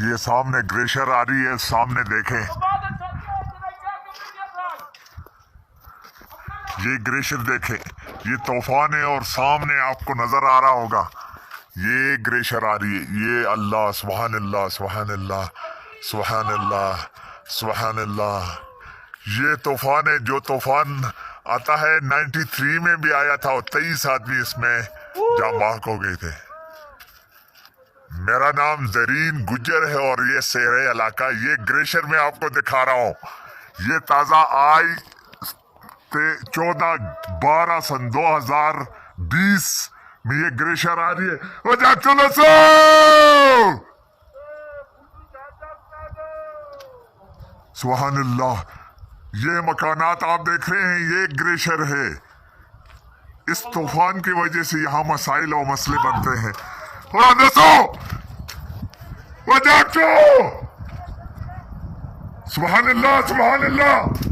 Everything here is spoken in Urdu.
یہ سامنے گلیشیئر آ رہی ہے, سامنے دیکھیں یہ گلیشیئر دیکھیں, یہ طوفان ہے اور سامنے آپ کو نظر آ رہا ہوگا یہ گلیشیئر آ رہی ہے. یہ اللہ سبحان اللہ سبحان اللہ سبحان اللہ سبحان اللہ. یہ طوفان ہے جو طوفان آتا ہے 93 میں بھی آیا تھا اور 23 آدمی اس میں جاں بحق ہو گئے تھے. میرا نام زرین گجر ہے اور یہ صحرائی علاقہ, یہ گلیشیئر میں آپ کو دکھا رہا ہوں. یہ تازہ آئی 14/12 سن 2020 میں یہ گلیشیئر آ رہی ہے. وجہ چلو سبحان اللہ. یہ مکانات آپ دیکھ رہے ہیں یہ گلیشیئر ہے. اس طوفان کی وجہ سے یہاں مسائل اور مسئلے بنتے ہیں. تھوڑا دسو وجہ سبحان اللہ سبحان اللہ.